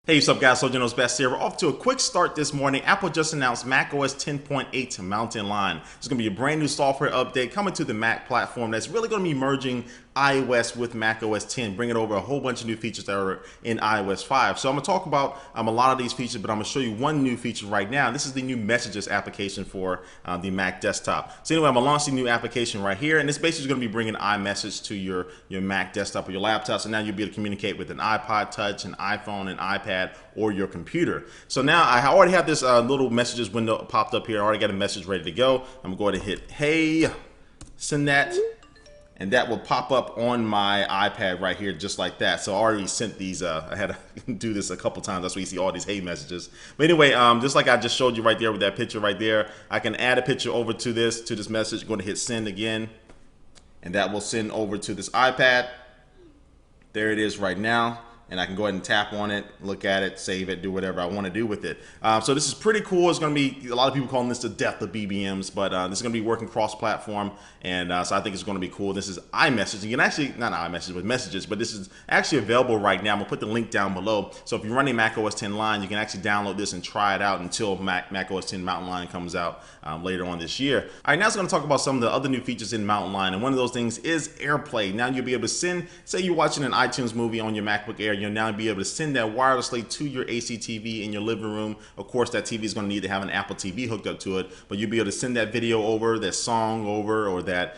Hey, what's up guys, Sojourner's Best here. We're off to a quick start this morning. Apple just announced macOS 10.8 Mountain Lion. It's going to be a brand new software update coming to the Mac platform that's really going to be merging iOS with macOS 10, bringing over a whole bunch of new features that are in iOS 5. So I'm going to talk about a lot of these features, but I'm going to show you one new feature right now. This is the new Messages application for the Mac desktop. So anyway, I'm going to launch the new application right here, and this basically is going to be bringing iMessage to your Mac desktop or your laptop. So now you'll be able to communicate with an iPod Touch, an iPhone, an iPad, or your computer. So now I already have this little messages window popped up here. I already got a message ready to go. I'm going to hit hey, send that, and that will pop up on my iPad right here just like that. So I already sent these. I had to do this a couple times. That's why you see all these hey messages. But anyway, just like I just showed you right there with that picture right there, I can add a picture over to this message. I'm going to hit send again, and that will send over to this iPad. There it is right now. And I can go ahead and tap on it, look at it, save it, do whatever I want to do with it. So this is pretty cool. It's going to be, a lot of people calling this the death of BBMs, but this is going to be working cross-platform, and so I think it's going to be cool. This is iMessage. You can actually, not iMessage, but Messages, but this is actually available right now. I'm going to put the link down below. So if you're running macOS 10 Lion, you can actually download this and try it out until macOS 10 Mountain Lion comes out later on this year. All right, now it's going to talk about some of the other new features in Mountain Lion, and one of those things is AirPlay. Now you'll be able to send, say you're watching an iTunes movie on your MacBook Air, you'll now be able to send that wirelessly to your AC TV in your living room. Of course, that TV is going to need to have an Apple TV hooked up to it, but you'll be able to send that video over, that song over, or that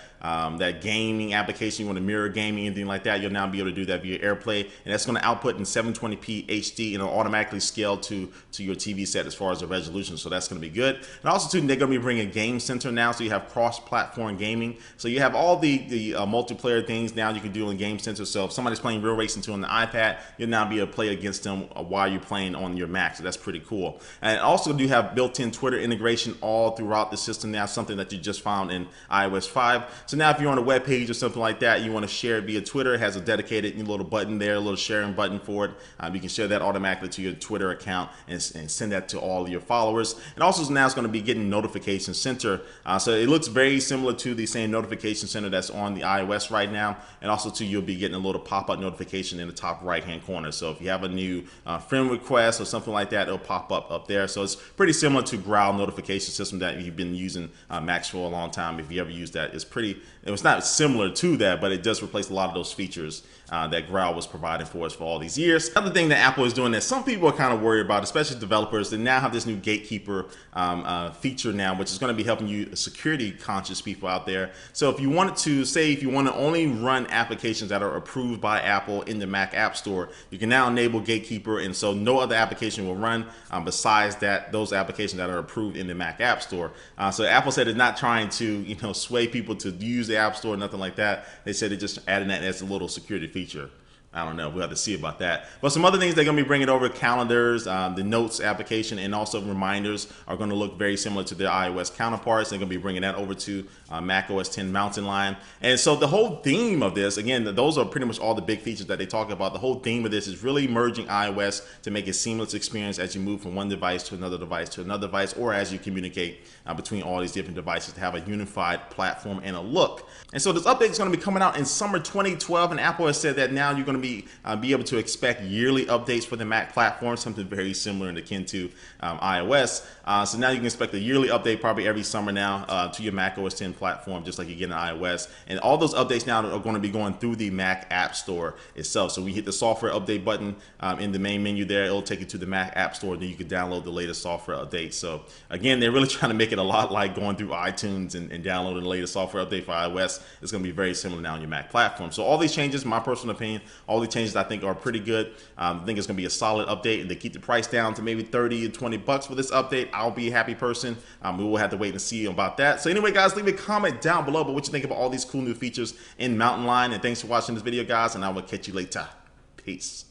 gaming application you want to mirror gaming, anything like that. You'll now be able to do that via AirPlay, and that's going to output in 720p HD, and it'll automatically scale to your TV set as far as the resolution. So that's going to be good. And also too, they're going to be bringing Game Center now, so you have cross-platform gaming. So you have all the multiplayer things now you can do in Game Center. So if somebody's playing Real Racing 2 on the iPad, you'll now be able to play against them while you're playing on your Mac. So that's pretty cool. And also do have built-in Twitter integration all throughout the system now, something that you just found in iOS 5. So now if you're on a web page or something like that, you want to share it via Twitter, it has a dedicated little button there, a little sharing button for it. You can share that automatically to your Twitter account and send that to all of your followers. And also now it's going to be getting Notification Center. So it looks very similar to the same Notification Center that's on the iOS right now. And also too, you'll be getting a little pop-up notification in the top right-hand corner. So if you have a new friend request or something like that, it'll pop up there. So it's pretty similar to Growl notification system that you've been using Macs for a long time. If you ever use that, it's not similar to that, but it does replace a lot of those features that Growl was providing for us for all these years. Another thing that Apple is doing that some people are kind of worried about, especially developers, they now have this new gatekeeper feature now, which is going to be helping you security conscious people out there. So if you wanted to, say if you want to only run applications that are approved by Apple in the Mac App Store, you can now enable gatekeeper, and so no other application will run besides those applications that are approved in the Mac App Store. So Apple said it's not trying to sway people to use the App Store, nothing like that. They said they're just adding that as a little security feature. I don't know. We'll have to see about that. But some other things they're going to be bringing over, calendars, the Notes application, and also reminders are going to look very similar to their iOS counterparts. They're going to be bringing that over to macOS 10 Mountain Lion. And so the whole theme of this, again, those are pretty much all the big features that they talk about. The whole theme of this is really merging iOS to make a seamless experience as you move from one device to another device to another device, or as you communicate between all these different devices to have a unified platform and a look. And so this update is going to be coming out in summer 2012, and Apple has said that now you're going to be able to expect yearly updates for the Mac platform, something very similar and akin to iOS. So now you can expect a yearly update probably every summer now to your Mac OS 10 platform, just like you get in iOS. And all those updates now are going to be going through the Mac App Store itself. So we hit the software update button in the main menu there. It'll take you to the Mac App Store, and then you can download the latest software updates. So again, they're really trying to make it a lot like going through iTunes and downloading the latest software update for iOS. It's going to be very similar now on your Mac platform. So all these changes, my personal opinion, all these changes I think are pretty good. I think it's going to be a solid update, and they keep the price down to maybe 30 or 20 bucks for this update. I'll be a happy person. We will have to wait and see about that. So anyway, guys, leave a comment down below about what you think about all these cool new features in Mountain Lion. And thanks for watching this video, guys, and I will catch you later. Peace.